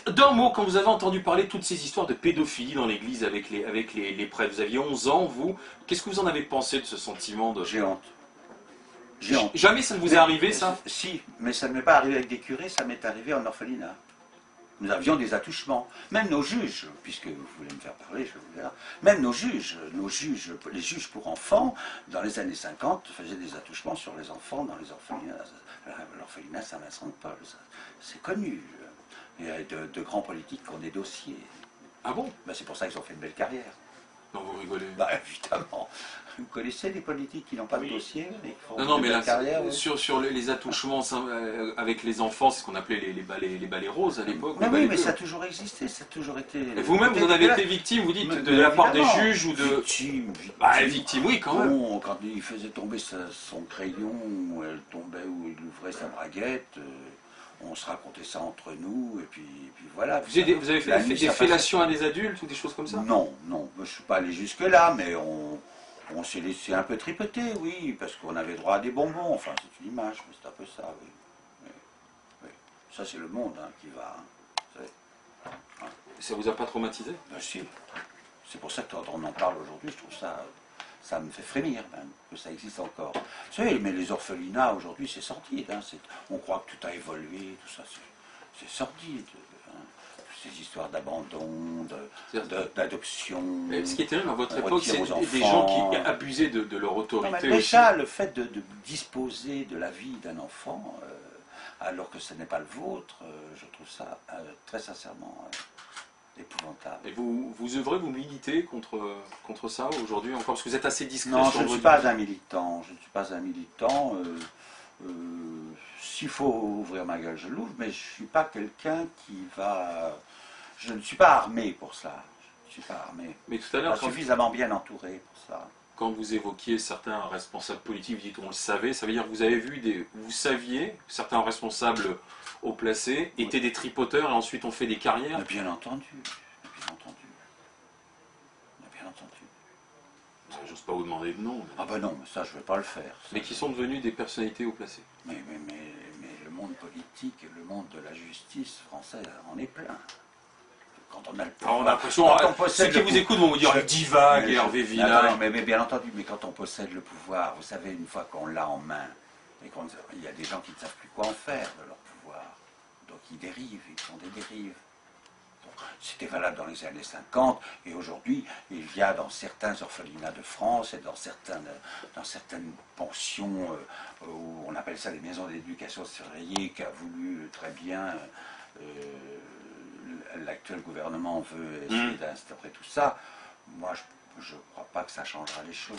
D'un mot, quand vous avez entendu parler de toutes ces histoires de pédophilie dans l'église avec les prêtres, vous aviez 11 ans, vous, qu'est-ce que vous en avez pensé de ce sentiment de... J'ai honte. J'ai honte. Jamais ça ne vous est arrivé, ça? Si, mais ça ne m'est pas arrivé avec des curés, ça m'est arrivé en orphelinat. Nous avions des attouchements. Même nos juges, puisque vous voulez me faire parler, je vais vous dire, même nos juges, les juges pour enfants, dans les années 50, faisaient des attouchements sur les enfants dans les orphelinats. L'orphelinat Saint-Vincent-de-Paul, c'est connu. Il y a de grands politiques qui ont des dossiers. Ah bon? Ben, c'est pour ça qu'ils ont fait une belle carrière. Non, vous rigolez. Bah évidemment. Vous connaissez des politiques qui n'ont pas de dossier, mais qui font Non, non, une mais belle là, carrière, oui. sur les attouchemment avec les enfants, c'est ce qu'on appelait les balais roses à l'époque. Mais les oui, balais mais bleus. ça a toujours existé, ça a toujours été... Et vous-même, vous en avez été victime, vous dites, de la part des juges ou de... Victime. Bah, victime, oui, quand même. Bon, quand il faisait tomber son crayon, ou elle tombait, ou il ouvrait sa braguette, on se racontait ça entre nous, et puis voilà. Vous avez fait des fellations à des adultes ou des choses comme ça? Non, non, je ne suis pas allé jusque-là, mais on s'est laissé un peu tripoter, oui, parce qu'on avait droit à des bonbons, enfin c'est une image, mais c'est un peu ça, oui. Oui. Ça c'est le monde qui va... Ça vous a pas traumatisé? Ben, si. C'est pour ça que quand on en parle aujourd'hui, je trouve ça... Ça me fait frémir même, que ça existe encore. Vous savez, mais les orphelinats aujourd'hui c'est sordide, on croit que tout a évolué, tout ça, c'est sordide. Ces histoires d'abandon, d'adoption. Ce qui est terrible à votre on époque, retire c'est aux des gens enfants. qui abusaient de leur Non, autorité mais aussi. déjà, le fait de disposer de la vie d'un enfant, alors que ce n'est pas le vôtre, je trouve ça très sincèrement épouvantable. Et vous œuvrez, vous militez contre ça aujourd'hui encore? Parce que vous êtes assez discret Non, sur je ne votre... suis pas un militant. Je ne suis pas un militant. S'il faut ouvrir ma gueule, je l'ouvre, mais je ne suis pas quelqu'un qui va... Je ne suis pas armé pour ça. Je ne suis pas armé. Mais tout à Pas l'heure, suffisamment bien entouré pour ça. quand vous évoquiez certains responsables politiques, vous dites on le savait, ça veut dire que vous avez vu vous saviez que certains responsables haut placés étaient des tripoteurs et ensuite ont fait des carrières. Mais bien entendu. Bien entendu. Bien entendu. J'ose pas vous demander de nom. Ah ben non, mais ça je ne vais pas le faire. Ça, Mais qui sont devenus des personnalités haut placées. Mais le monde politique et le monde de la justice française en est plein. Quand on a le pouvoir, Alors on a l'impression, quand on ceux possède qui le vous pouvoir- écoutent vont vous dire le divague et Hervé Non, Villard. non, mais bien entendu, mais quand on possède le pouvoir, vous savez, une fois qu'on l'a en main, et il y a des gens qui ne savent plus quoi en faire de leur pouvoir. Donc ils dérivent, ils font des dérives. C'était valable dans les années 50, et aujourd'hui, il y a dans certains orphelinats de France et dans certaines pensions, où on appelle ça des maisons d'éducation surveillée, qu'a voulu très bien l'actuel gouvernement veut essayer d'instaurer tout ça. Moi, je ne crois pas que ça changera les choses.